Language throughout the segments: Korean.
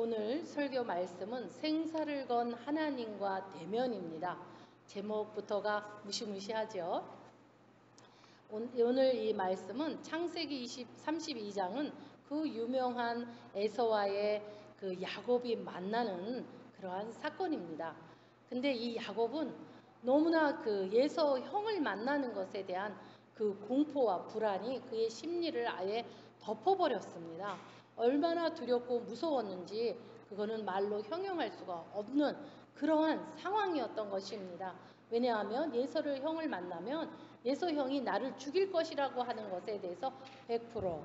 오늘 설교 말씀은 생사를 건 하나님과 대면입니다. 제목부터가 무시무시하죠. 오늘 이 말씀은 창세기 32장은 그 유명한 에서와의 그 야곱이 만나는 그러한 사건입니다. 근데 이 야곱은 너무나 그 에서 형을 만나는 것에 대한 그 공포와 불안이 그의 심리를 아예 덮어버렸습니다. 얼마나 두렵고 무서웠는지 그거는 말로 형용할 수가 없는 그러한 상황이었던 것입니다. 왜냐하면 예서를 형을 만나면 예서 형이 나를 죽일 것이라고 하는 것에 대해서 100%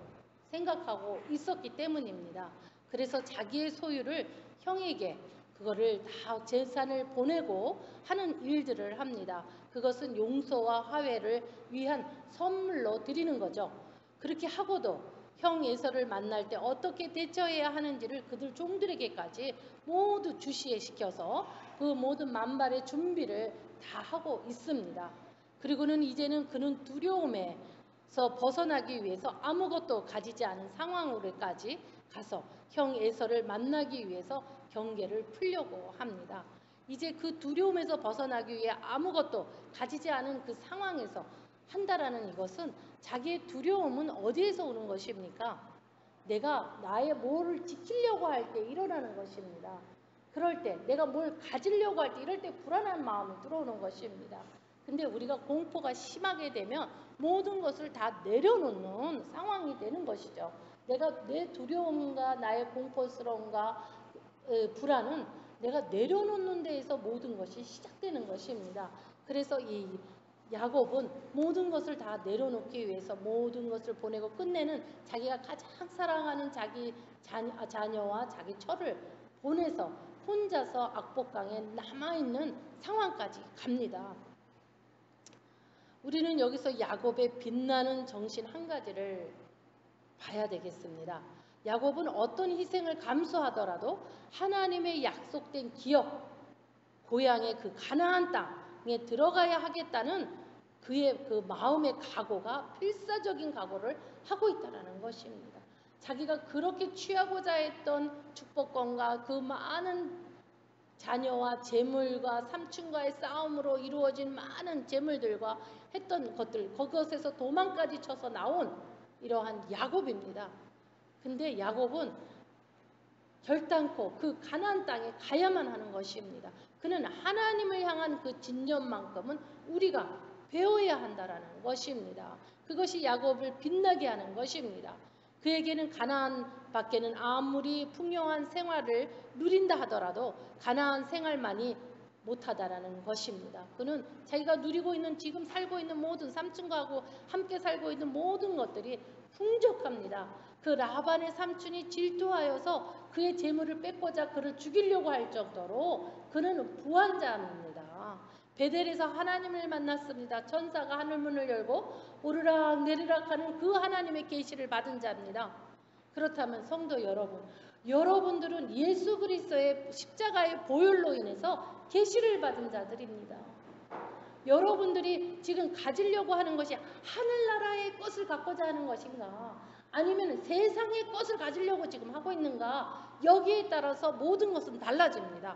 생각하고 있었기 때문입니다. 그래서 자기의 소유를 형에게 그거를 다 재산을 보내고 하는 일들을 합니다. 그것은 용서와 화해를 위한 선물로 드리는 거죠. 그렇게 하고도 형 에서를 만날 때 어떻게 대처해야 하는지를 그들 종들에게까지 모두 주시해 시켜서 그 모든 만발의 준비를 다 하고 있습니다. 그리고는 이제는 그는 두려움에서 벗어나기 위해서 아무것도 가지지 않은 상황으로까지 가서 형 에서를 만나기 위해서 경계를 풀려고 합니다. 이제 그 두려움에서 벗어나기 위해 아무것도 가지지 않은 그 상황에서 한다라는 이것은 자기의 두려움은 어디에서 오는 것입니까? 내가 나의 뭐를 지키려고 할 때 일어나는 것입니다. 그럴 때 내가 뭘 가지려고 할 때 이럴 때 불안한 마음이 들어오는 것입니다. 근데 우리가 공포가 심하게 되면 모든 것을 다 내려놓는 상황이 되는 것이죠. 내가 내 두려움과 나의 공포스러움과 불안은 내가 내려놓는 데에서 모든 것이 시작되는 것입니다. 그래서 이 야곱은 모든 것을 다 내려놓기 위해서 모든 것을 보내고 끝내는 자기가 가장 사랑하는 자기 자녀와 자기 처를 보내서 혼자서 악복강에 남아있는 상황까지 갑니다. 우리는 여기서 야곱의 빛나는 정신 한 가지를 봐야 되겠습니다. 야곱은 어떤 희생을 감수하더라도 하나님의 약속된 기업, 고향의 그 가나안 땅에 들어가야 하겠다는 그의 그 마음의 각오가 필사적인 각오를 하고 있다는 것입니다. 자기가 그렇게 취하고자 했던 축복권과 그 많은 자녀와 재물과 삼촌과의 싸움으로 이루어진 많은 재물들과 했던 것들, 그것에서 도망까지 쳐서 나온 이러한 야곱입니다. 근데 야곱은 결단코 그 가나안 땅에 가야만 하는 것입니다. 그는 하나님을 향한 그 진념만큼은 우리가 배워야 한다라는 것입니다. 그것이 야곱을 빛나게 하는 것입니다. 그에게는 가나안 밖에는 아무리 풍요한 생활을 누린다 하더라도 가나안 생활만이 못하다라는 것입니다. 그는 자기가 누리고 있는 지금 살고 있는 모든 삼촌과 함께 살고 있는 모든 것들이 풍족합니다. 그 라반의 삼촌이 질투하여서 그의 재물을 뺏고자 그를 죽이려고 할 정도로 그는 부한자입니다. 베델에서 하나님을 만났습니다. 천사가 하늘문을 열고 오르락 내리락 하는 그 하나님의 계시를 받은 자입니다. 그렇다면 성도 여러분, 여러분들은 예수 그리스도의 십자가의 보혈로 인해서 계시를 받은 자들입니다. 여러분들이 지금 가지려고 하는 것이 하늘나라의 것을 갖고자 하는 것인가, 아니면 세상의 것을 가지려고 지금 하고 있는가, 여기에 따라서 모든 것은 달라집니다.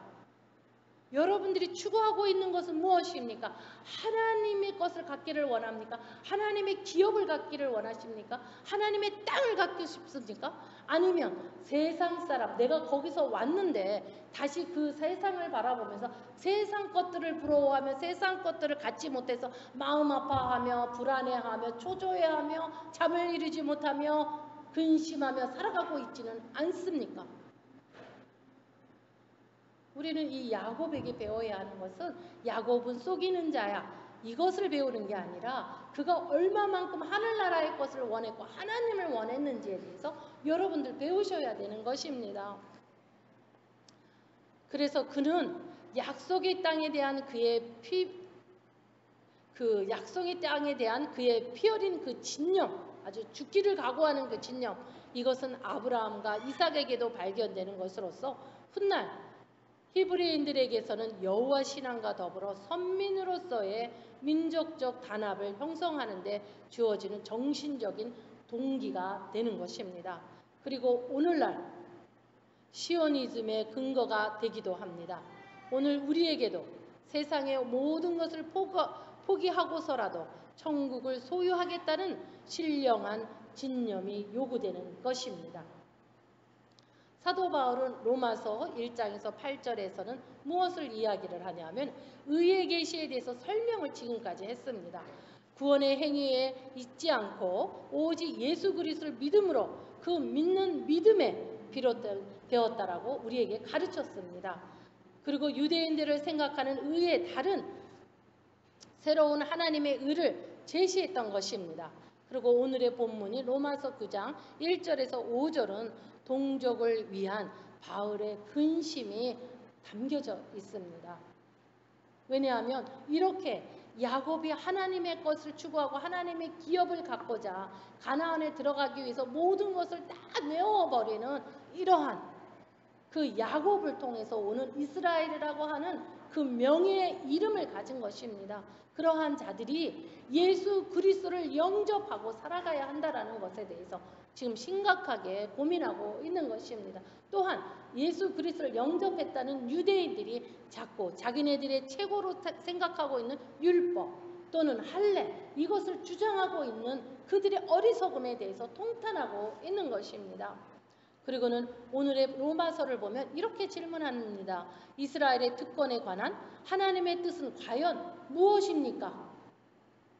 여러분들이 추구하고 있는 것은 무엇입니까? 하나님의 것을 갖기를 원합니까? 하나님의 기업을 갖기를 원하십니까? 하나님의 땅을 갖고 싶습니까? 아니면 세상 사람, 내가 거기서 왔는데 다시 그 세상을 바라보면서 세상 것들을 부러워하며 세상 것들을 갖지 못해서 마음 아파하며 불안해하며 초조해하며 잠을 이루지 못하며 근심하며 살아가고 있지는 않습니까? 우리는 이 야곱에게 배워야 하는 것은 야곱은 속이는 자야, 이것을 배우는 게 아니라 그가 얼마만큼 하늘나라의 것을 원했고 하나님을 원했는지에 대해서 여러분들 배우셔야 되는 것입니다. 그래서 그는 약속의 땅에 대한 약속의 땅에 대한 그의 피 어린 그 진념, 아주 죽기를 각오하는 그 진념, 이것은 아브라함과 이삭에게도 발견되는 것으로서 훗날 히브리인들에게서는 여호와 신앙과 더불어 선민으로서의 민족적 단합을 형성하는 데 주어지는 정신적인 동기가 되는 것입니다. 그리고 오늘날 시오니즘의 근거가 되기도 합니다. 오늘 우리에게도 세상의 모든 것을 포기하고서라도 천국을 소유하겠다는 신령한 진념이 요구되는 것입니다. 사도 바울은 로마서 1장에서 8절에서는 무엇을 이야기를 하냐면 의의 계시에 대해서 설명을 지금까지 했습니다. 구원의 행위에 있지 않고 오직 예수 그리스도를 믿음으로 그 믿는 믿음에 비롯되었다라고 우리에게 가르쳤습니다. 그리고 유대인들을 생각하는 의의 다른 새로운 하나님의 의를 제시했던 것입니다. 그리고 오늘의 본문이 로마서 9장 1절에서 5절은 동족을 위한 바울의 근심이 담겨져 있습니다. 왜냐하면 이렇게 야곱이 하나님의 것을 추구하고 하나님의 기업을 갖고자 가나안에 들어가기 위해서 모든 것을 다 내어버리는 이러한 그 야곱을 통해서 오는 이스라엘이라고 하는 그 명예의 이름을 가진 것입니다. 그러한 자들이 예수 그리스도를 영접하고 살아가야 한다는 것에 대해서 지금 심각하게 고민하고 있는 것입니다. 또한 예수 그리스도를 영접했다는 유대인들이 자꾸 자기네들의 최고로 생각하고 있는 율법 또는 할례 이것을 주장하고 있는 그들의 어리석음에 대해서 통탄하고 있는 것입니다. 그리고는 오늘의 로마서를 보면 이렇게 질문합니다. 이스라엘의 특권에 관한 하나님의 뜻은 과연 무엇입니까?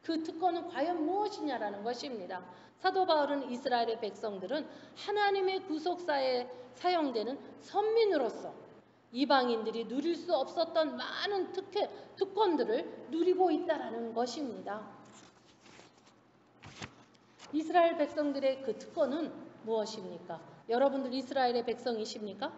그 특권은 과연 무엇이냐라는 것입니다. 사도 바울은 이스라엘의 백성들은 하나님의 구속사에 사용되는 선민으로서 이방인들이 누릴 수 없었던 많은 특권들을 누리고 있다라는 것입니다. 이스라엘 백성들의 그 특권은 무엇입니까? 여러분들 이스라엘의 백성이십니까?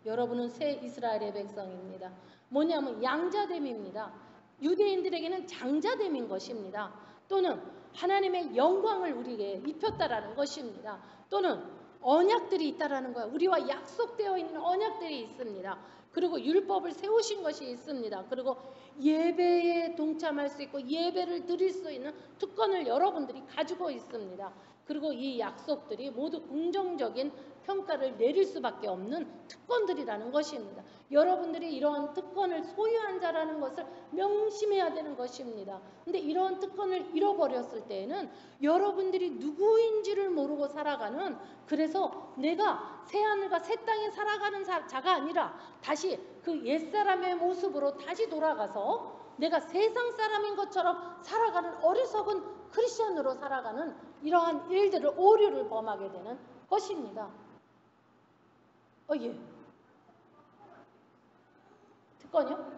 여러분은 새 이스라엘의 백성입니다. 뭐냐면 양자됨입니다. 유대인들에게는 장자됨인 것입니다. 또는 하나님의 영광을 우리에게 입혔다라는 것입니다. 또는 언약들이 있다라는 거예요. 우리와 약속되어 있는 언약들이 있습니다. 그리고 율법을 세우신 것이 있습니다. 그리고 예배에 동참할 수 있고 예배를 드릴 수 있는 특권을 여러분들이 가지고 있습니다. 그리고 이 약속들이 모두 긍정적인 평가를 내릴 수밖에 없는 특권들이라는 것입니다. 여러분들이 이러한 특권을 소유한 자라는 것을 명심해야 되는 것입니다. 근데 이러한 특권을 잃어버렸을 때에는 여러분들이 누구인지를 모르고 살아가는, 그래서 내가 새하늘과 새 땅에 살아가는 자가 아니라 다시 그 옛사람의 모습으로 다시 돌아가서 내가 세상 사람인 것처럼 살아가는 어리석은 크리스천으로 살아가는 이러한 일들을, 오류를 범하게 되는 것입니다. 예. 특권이요?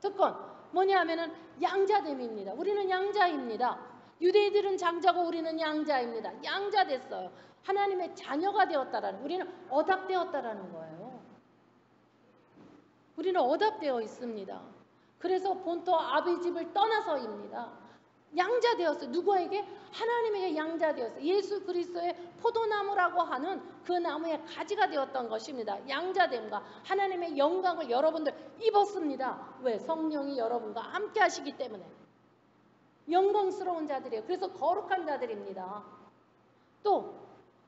특권 뭐냐 하면은 양자됨입니다. 우리는 양자입니다. 유대인들은 장자고 우리는 양자입니다. 양자 됐어요. 하나님의 자녀가 되었다라는, 우리는 어답되었다라는 거예요. 우리는 어답되어 있습니다. 그래서 본토 아비 집을 떠나서입니다. 양자되었어요. 누구에게? 하나님에게 양자되었어요. 예수 그리스도의 포도나무라고 하는 그 나무의 가지가 되었던 것입니다. 양자됨과 하나님의 영광을 여러분들 입었습니다. 왜? 성령이 여러분과 함께 하시기 때문에. 영광스러운 자들이에요. 그래서 거룩한 자들입니다. 또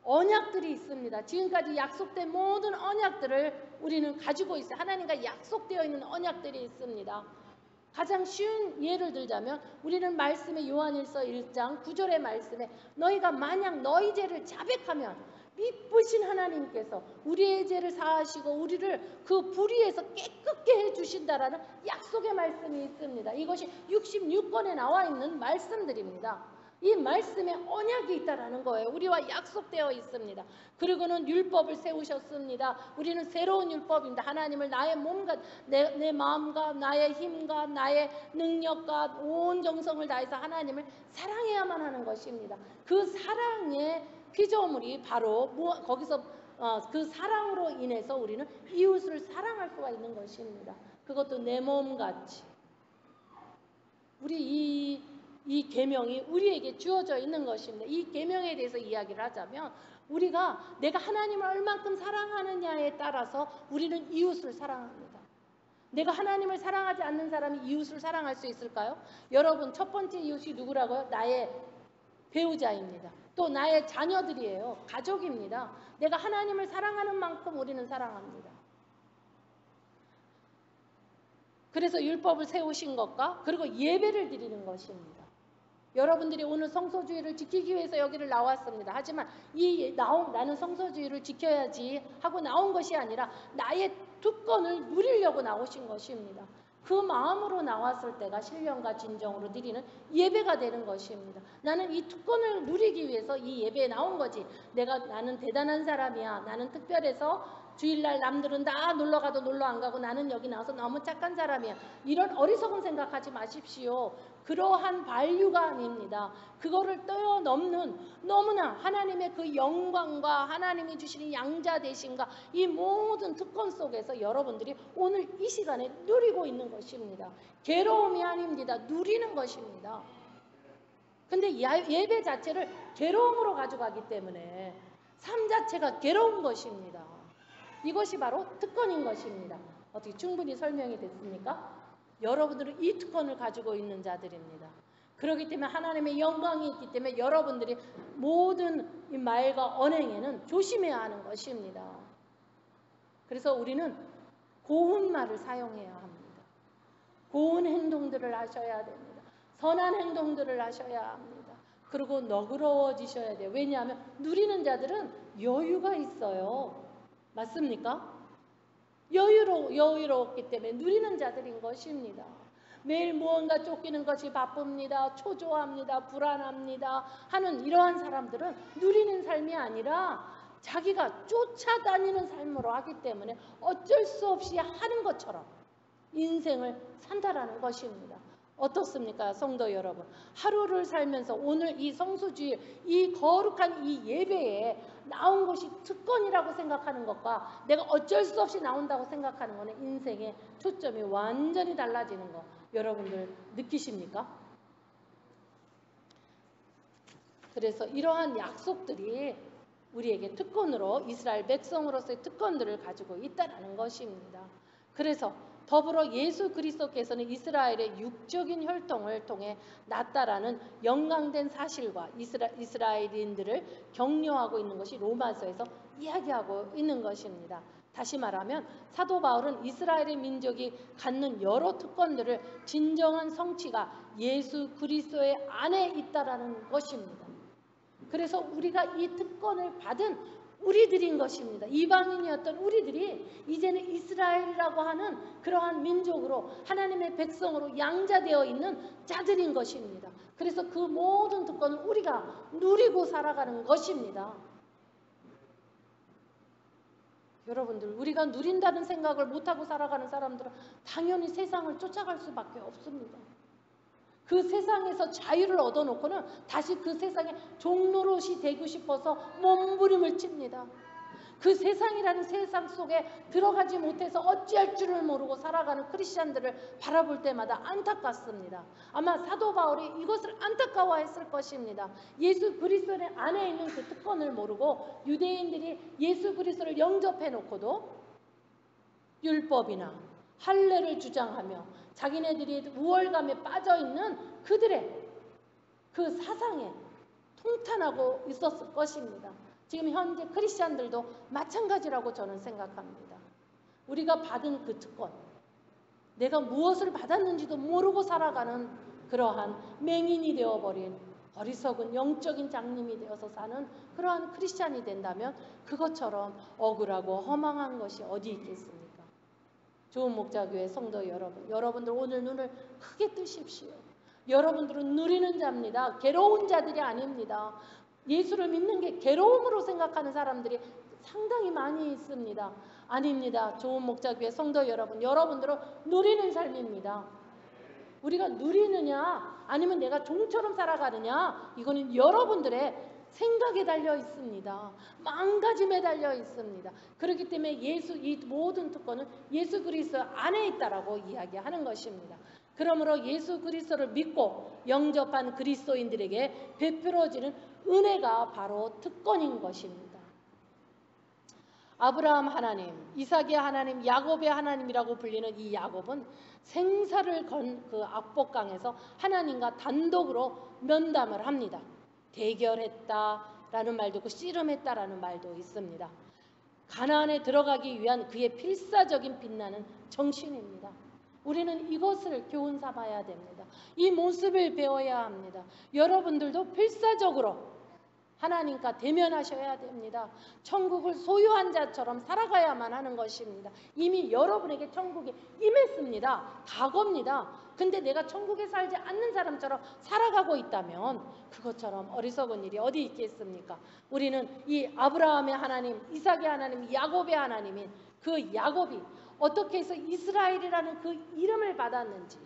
언약들이 있습니다. 지금까지 약속된 모든 언약들을 우리는 가지고 있어요. 하나님과 약속되어 있는 언약들이 있습니다. 가장 쉬운 예를 들자면 우리는 말씀의 요한일서 1장 9절의 말씀에 너희가 만약 너희 죄를 자백하면 미쁘신 하나님께서 우리의 죄를 사하시고 우리를 그 불의에서 깨끗게 해주신다라는 약속의 말씀이 있습니다. 이것이 66권에 나와 있는 말씀들입니다. 이 말씀에 언약이 있다라는 거예요. 우리와 약속되어 있습니다. 그리고는 율법을 세우셨습니다. 우리는 새로운 율법입니다. 하나님을 나의 몸과 내 마음과 나의 힘과 나의 능력과 온 정성을 다해서 하나님을 사랑해야만 하는 것입니다. 그 사랑의 피조물이 바로 거기서 그 사랑으로 인해서 우리는 이웃을 사랑할 수가 있는 것입니다. 그것도 내 몸같이. 우리 이 계명이 우리에게 주어져 있는 것입니다. 이 계명에 대해서 이야기를 하자면 우리가 내가 하나님을 얼만큼 사랑하느냐에 따라서 우리는 이웃을 사랑합니다. 내가 하나님을 사랑하지 않는 사람이 이웃을 사랑할 수 있을까요? 여러분 첫 번째 이웃이 누구라고요? 나의 배우자입니다. 또 나의 자녀들이에요. 가족입니다. 내가 하나님을 사랑하는 만큼 우리는 사랑합니다. 그래서 율법을 세우신 것과 그리고 예배를 드리는 것입니다. 여러분들이 오늘 성소주의를 지키기 위해서 여기를 나왔습니다. 하지만 나는 성소주의를 지켜야지 하고 나온 것이 아니라 나의 특권을 누리려고 나오신 것입니다. 그 마음으로 나왔을 때가 신령과 진정으로 드리는 예배가 되는 것입니다. 나는 이 특권을 누리기 위해서 이 예배에 나온 거지. 나는 대단한 사람이야. 나는 특별해서 주일날 남들은 다 놀러가도 놀러 안 가고 나는 여기 나와서 너무 착한 사람이야. 이런 어리석은 생각하지 마십시오. 그러한 반류가 아닙니다. 그거를 뛰어넘는 너무나 하나님의 그 영광과 하나님이 주시는 양자 되심과 이 모든 특권 속에서 여러분들이 오늘 이 시간에 누리고 있는 것입니다. 괴로움이 아닙니다. 누리는 것입니다. 근데 예배 자체를 괴로움으로 가져가기 때문에 삶 자체가 괴로운 것입니다. 이것이 바로 특권인 것입니다. 어떻게 충분히 설명이 됐습니까? 여러분들은 이 특권을 가지고 있는 자들입니다. 그렇기 때문에 하나님의 영광이 있기 때문에 여러분들이 모든 이 말과 언행에는 조심해야 하는 것입니다. 그래서 우리는 고운 말을 사용해야 합니다. 고운 행동들을 하셔야 됩니다. 선한 행동들을 하셔야 합니다. 그리고 너그러워지셔야 돼요. 왜냐하면 누리는 자들은 여유가 있어요. 맞습니까? 여유롭기 때문에 누리는 자들인 것입니다. 매일 무언가 쫓기는 것이 바쁩니다. 초조합니다. 불안합니다. 하는 이러한 사람들은 누리는 삶이 아니라 자기가 쫓아다니는 삶으로 하기 때문에 어쩔 수 없이 하는 것처럼 인생을 산다라는 것입니다. 어떻습니까? 성도 여러분, 하루를 살면서 오늘 이 성수주일, 이 거룩한 이 예배에 나온 것이 특권이라고 생각하는 것과 내가 어쩔 수 없이 나온다고 생각하는 것은 인생의 초점이 완전히 달라지는 거 여러분들 느끼십니까? 그래서 이러한 약속들이 우리에게 특권으로 이스라엘 백성으로서의 특권들을 가지고 있다는 것입니다. 그래서 더불어 예수 그리스도께서는 이스라엘의 육적인 혈통을 통해 났다라는 영광된 사실과 이스라엘인들을 격려하고 있는 것이 로마서에서 이야기하고 있는 것입니다. 다시 말하면 사도 바울은 이스라엘의 민족이 갖는 여러 특권들을 진정한 성취가 예수 그리스도의 안에 있다라는 것입니다. 그래서 우리가 이 특권을 받은 우리들인 것입니다. 이방인이었던 우리들이 이제는 이스라엘이라고 하는 그러한 민족으로 하나님의 백성으로 양자되어 있는 자들인 것입니다. 그래서 그 모든 특권을 우리가 누리고 살아가는 것입니다. 여러분들, 우리가 누린다는 생각을 못하고 살아가는 사람들은 당연히 세상을 쫓아갈 수밖에 없습니다. 그 세상에서 자유를 얻어놓고는 다시 그 세상의 종노릇이 되고 싶어서 몸부림을 칩니다. 그 세상이라는 세상 속에 들어가지 못해서 어찌할 줄을 모르고 살아가는 크리스찬들을 바라볼 때마다 안타깝습니다. 아마 사도 바울이 이것을 안타까워했을 것입니다. 예수 그리스도 안에 있는 그 특권을 모르고 유대인들이 예수 그리스도를 영접해놓고도 율법이나 할례를 주장하며 자기네들이 우월감에 빠져있는 그들의 그 사상에 통탄하고 있었을 것입니다. 지금 현재 크리스찬들도 마찬가지라고 저는 생각합니다. 우리가 받은 그 특권, 내가 무엇을 받았는지도 모르고 살아가는 그러한 맹인이 되어버린 어리석은 영적인 장님이 되어서 사는 그러한 크리스찬이 된다면 그것처럼 억울하고 허망한 것이 어디 있겠습니까? 좋은 목자교회 성도 여러분, 여러분들 오늘 눈을 크게 뜨십시오. 여러분들은 누리는 자입니다. 괴로운 자들이 아닙니다. 예수를 믿는 게 괴로움으로 생각하는 사람들이 상당히 많이 있습니다. 아닙니다. 좋은 목자교회 성도 여러분, 여러분들은 누리는 삶입니다. 우리가 누리느냐 아니면 내가 종처럼 살아가느냐, 이거는 여러분들의 생각에 달려 있습니다. 마음가짐에 달려 있습니다. 그렇기 때문에 이 모든 특권은 예수 그리스도 안에 있다라고 이야기하는 것입니다. 그러므로 예수 그리스도를 믿고 영접한 그리스도인들에게 베풀어지는 은혜가 바로 특권인 것입니다. 아브라함 하나님, 이삭의 하나님, 야곱의 하나님이라고 불리는 이 야곱은 생사를 건 그 압복강에서 하나님과 단독으로 면담을 합니다. 대결했다라는 말도 있고 씨름했다라는 말도 있습니다. 가나안에 들어가기 위한 그의 필사적인 빛나는 정신입니다. 우리는 이것을 교훈 삼아야 됩니다. 이 모습을 배워야 합니다. 여러분들도 필사적으로 하나님과 대면하셔야 됩니다. 천국을 소유한 자처럼 살아가야만 하는 것입니다. 이미 여러분에게 천국이 임했습니다. 과거입니다. 근데 내가 천국에 살지 않는 사람처럼 살아가고 있다면 그것처럼 어리석은 일이 어디 있겠습니까? 우리는 이 아브라함의 하나님, 이삭의 하나님, 야곱의 하나님인 그 야곱이 어떻게 해서 이스라엘이라는 그 이름을 받았는지,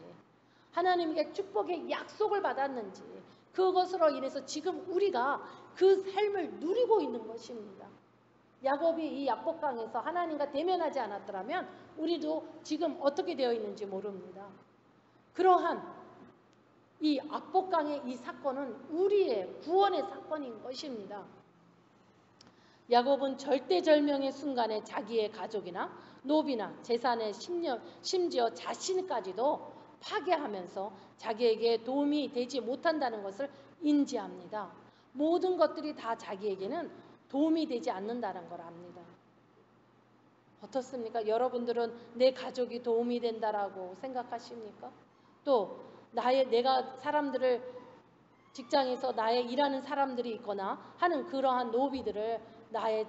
하나님께 축복의 약속을 받았는지, 그것으로 인해서 지금 우리가 그 삶을 누리고 있는 것입니다. 야곱이 이 약복강에서 하나님과 대면하지 않았더라면 우리도 지금 어떻게 되어 있는지 모릅니다. 그러한 이 압복강의 이 사건은 우리의 구원의 사건인 것입니다. 야곱은 절대절명의 순간에 자기의 가족이나 노비나 재산의 심지어 자신까지도 파괴하면서 자기에게 도움이 되지 못한다는 것을 인지합니다. 모든 것들이 다 자기에게는 도움이 되지 않는다는 걸 압니다. 어떻습니까? 여러분들은 내 가족이 도움이 된다라고 생각하십니까? 또 내가 사람들을 직장에서 나의 일하는 사람들이 있거나 하는 그러한 노비들을 나의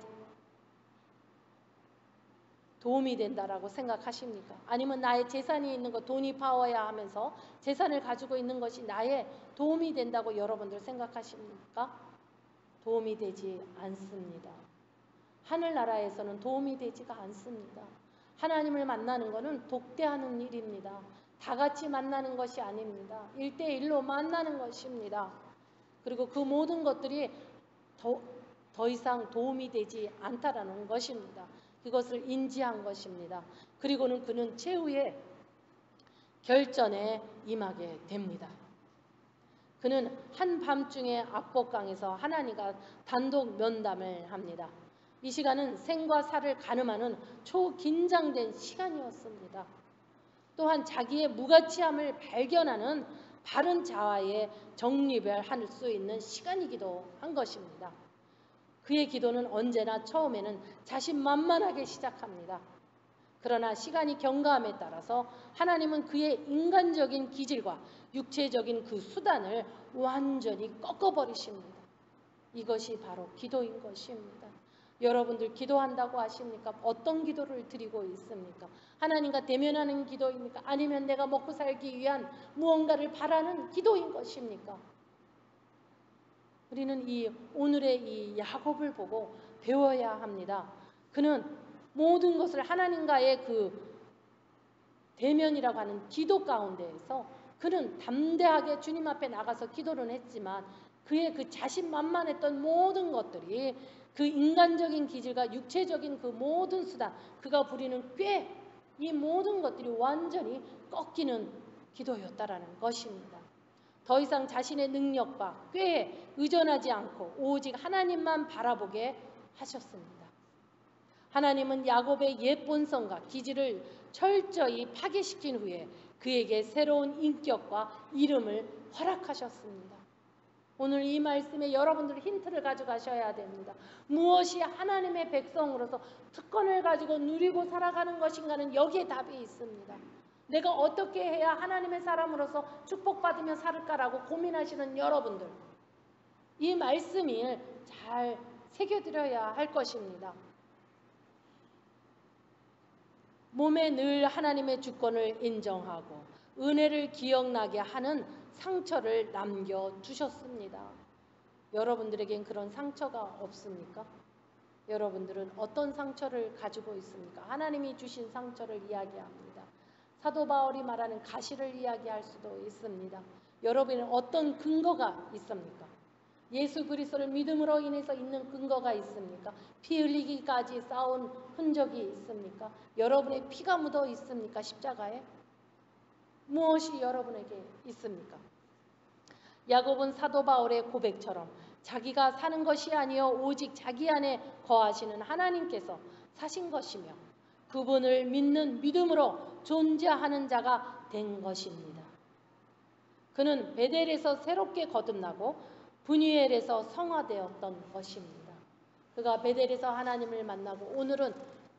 도움이 된다라고 생각하십니까? 아니면 나의 재산이 있는 것, 돈이 파워야 하면서 재산을 가지고 있는 것이 나의 도움이 된다고 여러분들 생각하십니까? 도움이 되지 않습니다. 하늘나라에서는 도움이 되지가 않습니다. 하나님을 만나는 것은 독대하는 일입니다. 다 같이 만나는 것이 아닙니다. 1대1로 만나는 것입니다. 그리고 그 모든 것들이 더 이상 도움이 되지 않다라는 것입니다. 그것을 인지한 것입니다. 그리고는 그는 최후의 결전에 임하게 됩니다. 그는 한밤중에 압복강에서 하나님과 단독 면담을 합니다. 이 시간은 생과 사를 가늠하는 초긴장된 시간이었습니다. 또한 자기의 무가치함을 발견하는 바른 자와의 정리별할 수 있는 시간이기도 한 것입니다. 그의 기도는 언제나 처음에는 자신만만하게 시작합니다. 그러나 시간이 경과함에 따라서 하나님은 그의 인간적인 기질과 육체적인 그 수단을 완전히 꺾어버리십니다. 이것이 바로 기도인 것입니다. 여러분들 기도한다고 하십니까? 어떤 기도를 드리고 있습니까? 하나님과 대면하는 기도입니까? 아니면 내가 먹고 살기 위한 무언가를 바라는 기도인 것입니까? 우리는 오늘의 이 야곱을 보고 배워야 합니다. 그는 모든 것을 하나님과의 그 대면이라고 하는 기도 가운데에서 그는 담대하게 주님 앞에 나가서 기도를 했지만 그의 그 자신만만했던 모든 것들이 그 인간적인 기질과 육체적인 그 모든 수단, 그가 부리는 꾀, 이 모든 것들이 완전히 꺾이는 기도였다라는 것입니다. 더 이상 자신의 능력과 꾀에 의존하지 않고 오직 하나님만 바라보게 하셨습니다. 하나님은 야곱의 옛 본성과 기질을 철저히 파괴시킨 후에 그에게 새로운 인격과 이름을 허락하셨습니다. 오늘 이 말씀에 여러분들 힌트를 가져가셔야 됩니다. 무엇이 하나님의 백성으로서 특권을 가지고 누리고 살아가는 것인가는 여기에 답이 있습니다. 내가 어떻게 해야 하나님의 사람으로서 축복받으며 살을까라고 고민하시는 여러분들, 이 말씀을 잘 새겨드려야 할 것입니다. 몸에 늘 하나님의 주권을 인정하고 은혜를 기억나게 하는 상처를 남겨주셨습니다. 여러분들에겐 그런 상처가 없습니까? 여러분들은 어떤 상처를 가지고 있습니까? 하나님이 주신 상처를 이야기합니다. 사도 바울이 말하는 가시를 이야기할 수도 있습니다. 여러분은 어떤 근거가 있습니까? 예수 그리스도를 믿음으로 인해서 있는 근거가 있습니까? 피 흘리기까지 싸운 흔적이 있습니까? 여러분의 피가 묻어 있습니까? 십자가에? 무엇이 여러분에게 있습니까? 야곱은 사도 바울의 고백처럼 자기가 사는 것이 아니요 오직 자기 안에 거하시는 하나님께서 사신 것이며 그분을 믿는 믿음으로 존재하는 자가 된 것입니다. 그는 베델에서 새롭게 거듭나고 분이엘에서 성화되었던 것입니다. 그가 베델에서 하나님을 만나고 오늘은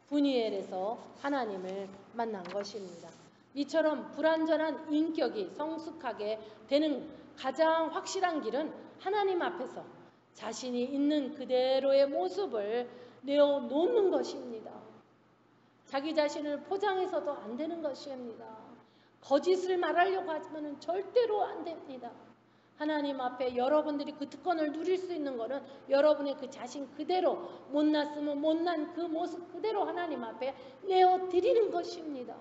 분이엘에서 하나님을 만난 것입니다. 이처럼 불완전한 인격이 성숙하게 되는 가장 확실한 길은 하나님 앞에서 자신이 있는 그대로의 모습을 내어놓는 것입니다. 자기 자신을 포장해서도 안 되는 것입니다. 거짓을 말하려고 하면 절대로 안 됩니다. 하나님 앞에 여러분들이 그 특권을 누릴 수 있는 것은 여러분의 그 자신 그대로, 못났으면 못난 그 모습 그대로 하나님 앞에 내어드리는 것입니다.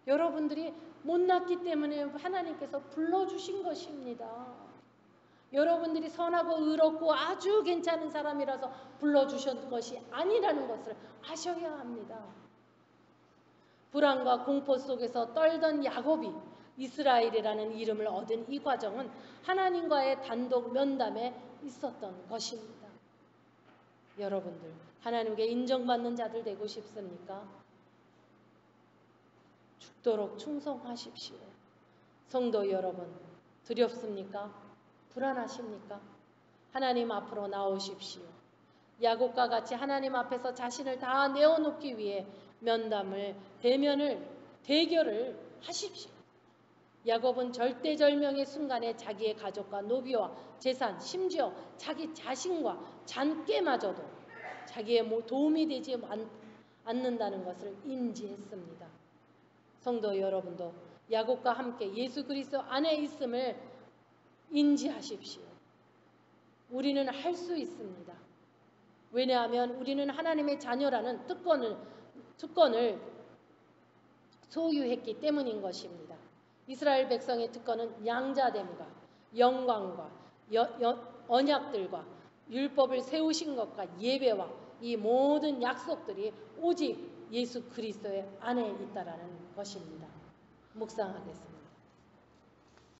여러분들이 못났기 때문에 하나님께서 불러주신 것입니다. 여러분들이 선하고 의롭고 아주 괜찮은 사람이라서 불러주신 것이 아니라는 것을 아셔야 합니다. 불안과 공포 속에서 떨던 야곱이 이스라엘이라는 이름을 얻은 이 과정은 하나님과의 단독 면담에 있었던 것입니다. 여러분들, 하나님께 인정받는 자들 되고 싶습니까? 죽도록 충성하십시오. 성도 여러분, 두렵습니까? 불안하십니까? 하나님 앞으로 나오십시오. 야곱과 같이 하나님 앞에서 자신을 다 내어놓기 위해 대결을 하십시오. 야곱은 절대절명의 순간에 자기의 가족과 노비와 재산, 심지어 자기 자신과 잔꾀마저도 자기의 도움이 되지 않는다는 것을 인지했습니다. 성도 여러분도 야곱과 함께 예수 그리스도 안에 있음을 인지하십시오. 우리는 할 수 있습니다. 왜냐하면 우리는 하나님의 자녀라는 특권을 소유했기 때문인 것입니다. 이스라엘 백성의 특권은 양자됨과 영광과 언약들과 율법을 세우신 것과 예배와 이 모든 약속들이 오직 예수 그리스도의 안에 있다라는 것입니다. 묵상하겠습니다.